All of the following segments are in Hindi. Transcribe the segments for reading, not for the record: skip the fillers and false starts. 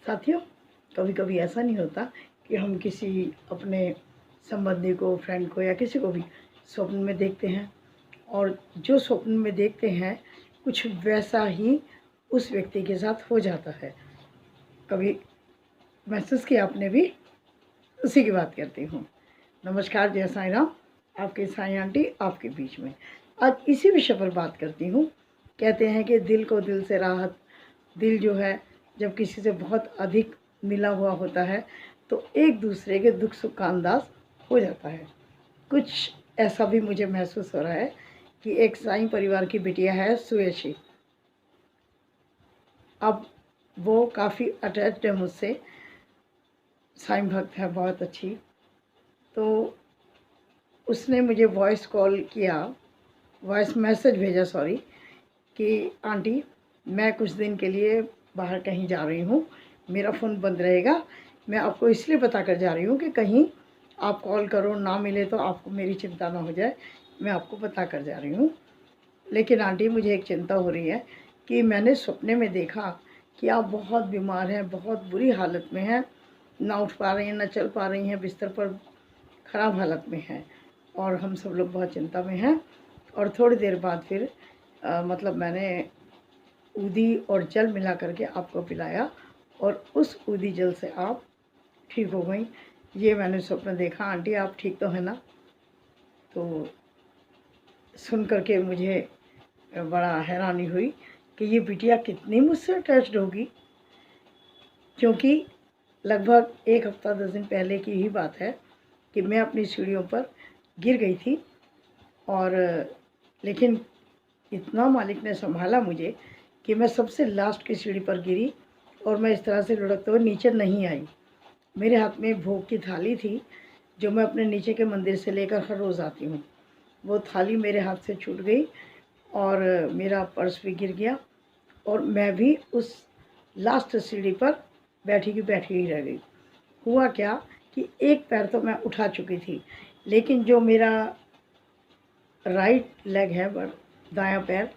साथियों, कभी कभी ऐसा नहीं होता कि हम किसी अपने संबंधी को, फ्रेंड को या किसी को भी स्वप्न में देखते हैं और जो स्वप्न में देखते हैं कुछ वैसा ही उस व्यक्ति के साथ हो जाता है। कभी महसूस किया आपने भी? उसी की बात करती हूँ। नमस्कार, जय साईं राम। आपके साईं आंटी आपके बीच में आज इसी विषय पर बात करती हूँ। कहते हैं कि दिल को दिल से राहत। दिल जो है जब किसी से बहुत अधिक मिला हुआ होता है तो एक दूसरे के दुख सुख का अंदाज हो जाता है। कुछ ऐसा भी मुझे महसूस हो रहा है कि एक साईं परिवार की बिटिया है सुयशी। अब वो काफ़ी अटैच्ड है मुझसे, साईं भक्त है बहुत अच्छी। तो उसने मुझे वॉइस कॉल किया, वॉइस मैसेज भेजा सॉरी, कि आंटी मैं कुछ दिन के लिए बाहर कहीं जा रही हूँ, मेरा फ़ोन बंद रहेगा। मैं आपको इसलिए बता कर जा रही हूँ कि कहीं आप कॉल करो ना मिले तो आपको मेरी चिंता ना हो जाए, मैं आपको बता कर जा रही हूँ। लेकिन आंटी मुझे एक चिंता हो रही है कि मैंने सपने में देखा कि आप बहुत बीमार हैं, बहुत बुरी हालत में हैं, ना उठ पा रही हैं, ना चल पा रही हैं, बिस्तर पर ख़राब हालत में हैं और हम सब लोग बहुत चिंता में हैं। और थोड़ी देर बाद फिर मतलब मैंने ऊदी और जल मिला करके आपको पिलाया और उस ऊदी जल से आप ठीक हो गई। ये मैंने स्वप्न देखा। आंटी आप ठीक तो है ना? तो सुन करके मुझे बड़ा हैरानी हुई कि ये बिटिया कितनी मुझसे अटैच्ड होगी, क्योंकि लगभग एक हफ्ता 10 दिन पहले की ही बात है कि मैं अपनी सीढ़ियों पर गिर गई थी और लेकिन इतना मालिक ने संभाला मुझे कि मैं सबसे लास्ट की सीढ़ी पर गिरी और मैं इस तरह से लुढ़कते हुए नीचे नहीं आई। मेरे हाथ में भोग की थाली थी जो मैं अपने नीचे के मंदिर से लेकर हर रोज़ आती हूँ। वो थाली मेरे हाथ से छूट गई और मेरा पर्स भी गिर गया और मैं भी उस लास्ट सीढ़ी पर बैठी की बैठी ही रह गई। हुआ क्या कि एक पैर तो मैं उठा चुकी थी, लेकिन जो मेरा राइट लेग है, दायां पैर,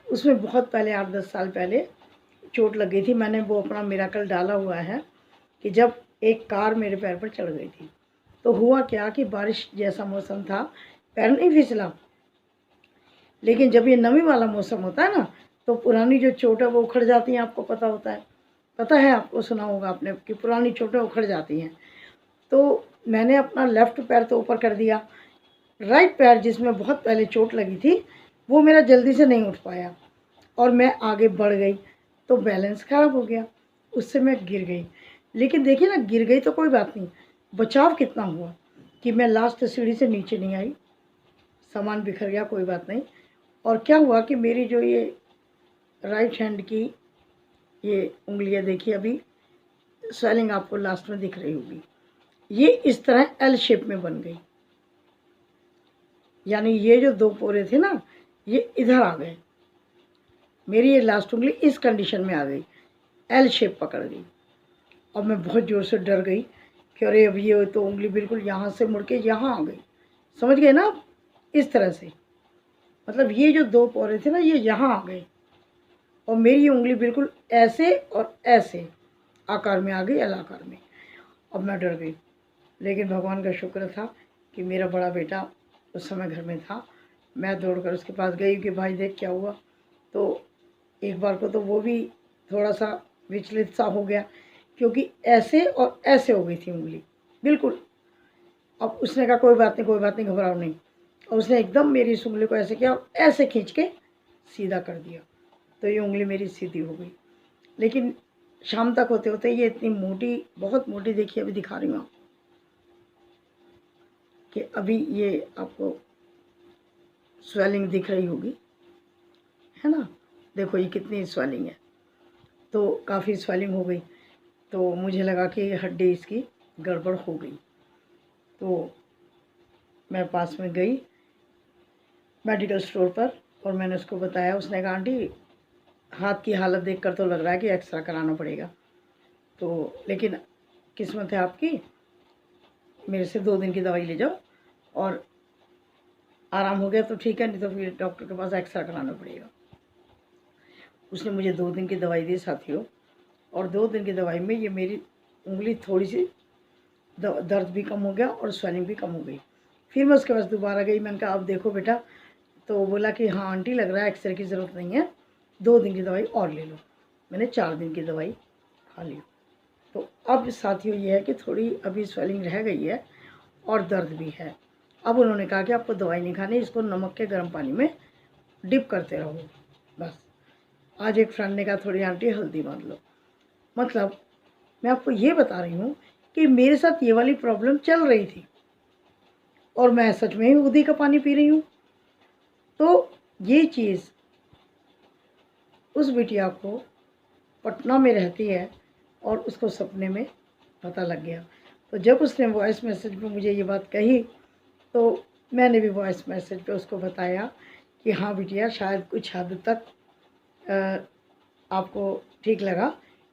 उसमें बहुत पहले 8-10 साल पहले चोट लग गई थी। मैंने वो अपना मिराकल डाला हुआ है कि जब एक कार मेरे पैर पर चढ़ गई थी तो हुआ क्या कि बारिश जैसा मौसम था, पैर नहीं फिसला। लेकिन जब ये नमी वाला मौसम होता है ना तो पुरानी जो चोट है वो उखड़ जाती हैं। आपको पता होता है, पता है आपको, सुना होगा आपने कि पुरानी चोटें उखड़ जाती हैं। तो मैंने अपना लेफ़्ट पैर तो ऊपर कर दिया, राइट पैर जिसमें बहुत पहले चोट लगी थी वो मेरा जल्दी से नहीं उठ पाया और मैं आगे बढ़ गई तो बैलेंस ख़राब हो गया, उससे मैं गिर गई। लेकिन देखिए ना, गिर गई तो कोई बात नहीं, बचाव कितना हुआ कि मैं लास्ट सीढ़ी से नीचे नहीं आई, सामान बिखर गया, कोई बात नहीं। और क्या हुआ कि मेरी जो ये राइट हैंड की ये उंगलियां देखिए, अभी स्वेलिंग आपको लास्ट में दिख रही होगी, ये इस तरह एल शेप में बन गई। यानी ये जो 2 पोरे थे ना, ये इधर आ गए। मेरी ये लास्ट उंगली इस कंडीशन में आ गई, एल शेप पकड़ गई। और मैं बहुत ज़ोर से डर गई कि अरे अब ये तो उंगली बिल्कुल यहाँ से मुड़ के यहाँ आ गई। समझ गए ना आप? इस तरह से, मतलब ये जो 2 पोरे थे ना, ये यहाँ आ गए और मेरी उंगली बिल्कुल ऐसे और ऐसे आकार में आ गई, एल आकार में। अब मैं डर गई, लेकिन भगवान का शुक्र था कि मेरा बड़ा बेटा उस समय घर में था। मैं दौड़कर उसके पास गई कि भाई देख क्या हुआ। तो एक बार को तो वो भी थोड़ा सा विचलित सा हो गया, क्योंकि ऐसे और ऐसे हो गई थी उंगली बिल्कुल। अब उसने कहा कोई बात नहीं, कोई बात नहीं, घबराओ नहीं। और उसने एकदम मेरी इस उंगली को ऐसे किया और ऐसे खींच के सीधा कर दिया, तो ये उंगली मेरी सीधी हो गई। लेकिन शाम तक होते होते ये इतनी मोटी, बहुत मोटी, देखिए अभी दिखा रही हूँ आप कि अभी ये आपको स्वेलिंग दिख रही होगी, है ना? देखो ये कितनी स्वेलिंग है। तो काफ़ी स्वेलिंग हो गई, तो मुझे लगा कि हड्डी इसकी गड़बड़ हो गई। तो मैं पास में गई मेडिकल स्टोर पर और मैंने उसको बताया। उसने कहा आंटी हाथ की हालत देखकर तो लग रहा है कि एक्सरा कराना पड़ेगा। तो लेकिन किस्मत है आपकी, मेरे से 2 दिन की दवाई ले जाओ और आराम हो गया तो ठीक है, नहीं तो फिर डॉक्टर के पास एक्सरा कराना पड़ेगा। उसने मुझे 2 दिन की दवाई दी साथियों, और 2 दिन की दवाई में ये मेरी उंगली थोड़ी सी दर्द भी कम हो गया और स्वेलिंग भी कम हो गई। फिर मैं उसके बाद दोबारा गई, मैंने कहा अब देखो बेटा, तो बोला कि हाँ आंटी लग रहा है एक्सरे की ज़रूरत नहीं है, 2 दिन की दवाई और ले लो। मैंने 4 दिन की दवाई खा ली। तो अब साथियों ये है कि थोड़ी अभी स्वेलिंग रह गई है और दर्द भी है। अब उन्होंने कहा कि आपको दवाई नहीं खानी, इसको नमक के गर्म पानी में डिप करते रहो बस। आज एक फ्रेंड ने कहा थोड़ी आंटी हल्दी मान लो। मतलब मैं आपको ये बता रही हूँ कि मेरे साथ ये वाली प्रॉब्लम चल रही थी और मैं सच में ही उदी का पानी पी रही हूँ। तो ये चीज़ उस बिटिया को पटना में रहती है और उसको सपने में पता लग गया। तो जब उसने वॉइस मैसेज में मुझे ये बात कही तो मैंने भी वॉइस मैसेज पे उसको बताया कि हाँ बिटिया, शायद कुछ हद तक आपको ठीक लगा,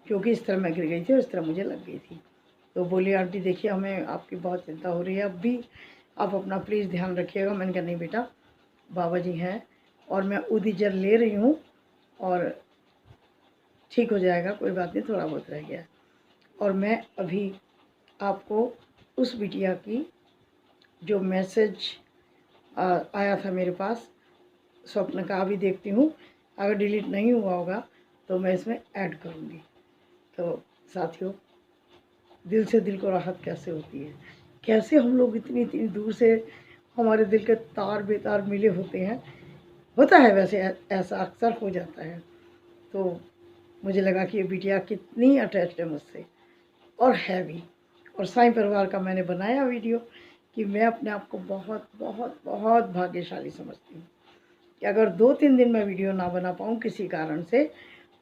क्योंकि इस तरह मैं गिर गई थी और इस तरह मुझे लग गई थी। तो बोली आंटी देखिए हमें आपकी बहुत चिंता हो रही है, अब भी आप अपना प्लीज़ ध्यान रखिएगा। मैंने कहा नहीं बेटा, बाबा जी हैं और मैं उदी जल ले रही हूँ और ठीक हो जाएगा, कोई बात नहीं, थोड़ा बहुत रह गया। और मैं अभी आपको उस बिटिया की जो मैसेज आया था मेरे पास, स्वप्न का भी देखती हूँ, अगर डिलीट नहीं हुआ होगा तो मैं इसमें ऐड करूँगी। तो साथियों, दिल से दिल को राहत कैसे होती है, कैसे हम लोग इतनी इतनी दूर से हमारे दिल के तार बेतार मिले होते हैं। होता है वैसे, ऐसा अक्सर हो जाता है। तो मुझे लगा कि ये बिटिया कितनी अटैच्ड है मुझसे, और है भी। और साईं परिवार का मैंने बनाया वीडियो कि मैं अपने आप को बहुत बहुत बहुत भाग्यशाली समझती हूँ कि अगर 2-3 दिन मैं वीडियो ना बना पाऊँ किसी कारण से,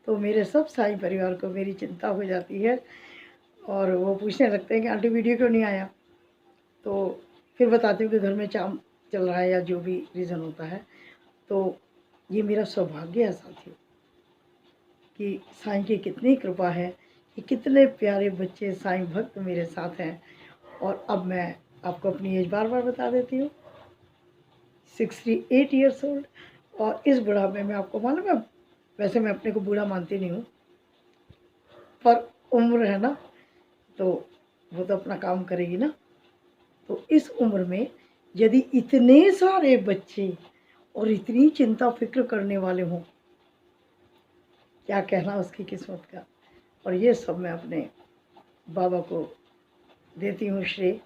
तो मेरे सब साईं परिवार को मेरी चिंता हो जाती है और वो पूछने लगते हैं कि आंटी वीडियो क्यों नहीं आया। तो फिर बताती हूँ कि घर में काम चल रहा है या जो भी रीज़न होता है। तो ये मेरा सौभाग्य है साथियों कि साईं की कितनी कृपा है कि कितने प्यारे बच्चे साईं भक्त मेरे साथ हैं। और अब मैं आपको अपनी एज बार बार बता देती हूँ, 68 ईयर्स ओल्ड। और इस बुढ़ापे में आपको मालूम है, वैसे मैं अपने को बूढ़ा मानती नहीं हूँ, पर उम्र है ना, तो वो तो अपना काम करेगी ना। तो इस उम्र में यदि इतने सारे बच्चे और इतनी चिंता फिक्र करने वाले हों, क्या कहना उसकी किस्मत का। और ये सब मैं अपने बाबा को देती हूँ श्रेय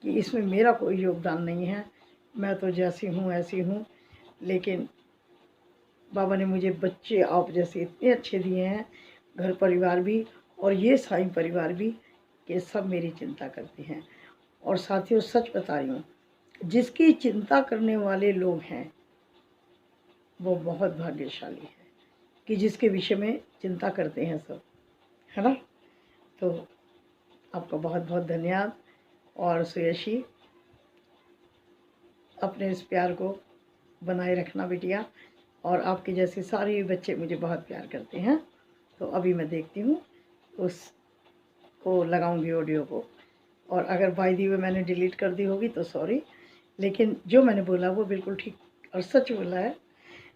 कि इसमें मेरा कोई योगदान नहीं है, मैं तो जैसी हूँ ऐसी हूँ। लेकिन बाबा ने मुझे बच्चे आप जैसे इतने अच्छे दिए हैं, घर परिवार भी और ये साईं परिवार भी, कि सब मेरी चिंता करते हैं। और साथियों सच बता रही हूँ, जिसकी चिंता करने वाले लोग हैं वो बहुत भाग्यशाली है कि जिसके विषय में चिंता करते हैं सब, है ना। तो आपका बहुत बहुत धन्यवाद। और सुयशी, अपने इस प्यार को बनाए रखना बिटिया, और आपके जैसे सारे बच्चे मुझे बहुत प्यार करते हैं। तो अभी मैं देखती हूँ, उसको लगाऊंगी ऑडियो को, और अगर बाय दी वे मैंने डिलीट कर दी होगी तो सॉरी, लेकिन जो मैंने बोला वो बिल्कुल ठीक और सच बोला है।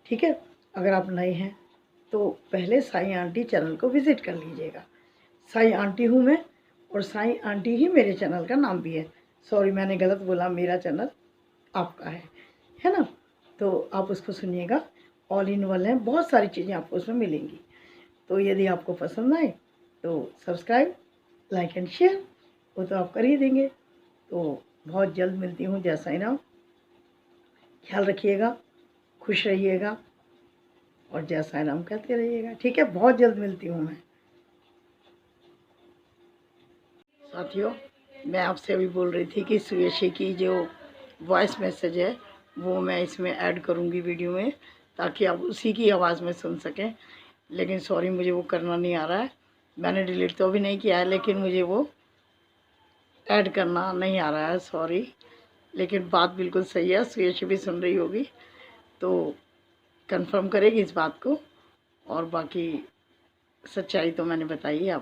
ठीक है, अगर आप नए हैं तो पहले साईं आंटी चैनल को विज़िट कर लीजिएगा। साईं आंटी हूँ मैं, और साईं आंटी ही मेरे चैनल का नाम भी है। सॉरी मैंने गलत बोला, मेरा चैनल आपका है ना। तो आप उसको सुनिएगा, ऑल इन वन है, बहुत सारी चीज़ें आपको उसमें मिलेंगी। तो यदि आपको पसंद आए तो सब्सक्राइब, लाइक एंड शेयर वो तो आप कर ही देंगे। तो बहुत जल्द मिलती हूँ। जय साईं राम, ख्याल रखिएगा, खुश रहिएगा और जय साईं राम कहते रहिएगा। ठीक है, बहुत जल्द मिलती हूँ मैं। साथियों, मैं आपसे अभी बोल रही थी कि सुयशी की जो वॉइस मैसेज है वो मैं इसमें ऐड करूँगी वीडियो में, ताकि आप उसी की आवाज़ में सुन सकें। लेकिन सॉरी, मुझे वो करना नहीं आ रहा है। मैंने डिलीट तो अभी नहीं किया है, लेकिन मुझे वो ऐड करना नहीं आ रहा है, सॉरी। लेकिन बात बिल्कुल सही है, सुयशी भी सुन रही होगी तो कंफर्म करेगी इस बात को। और बाकी सच्चाई तो मैंने बताई है आप।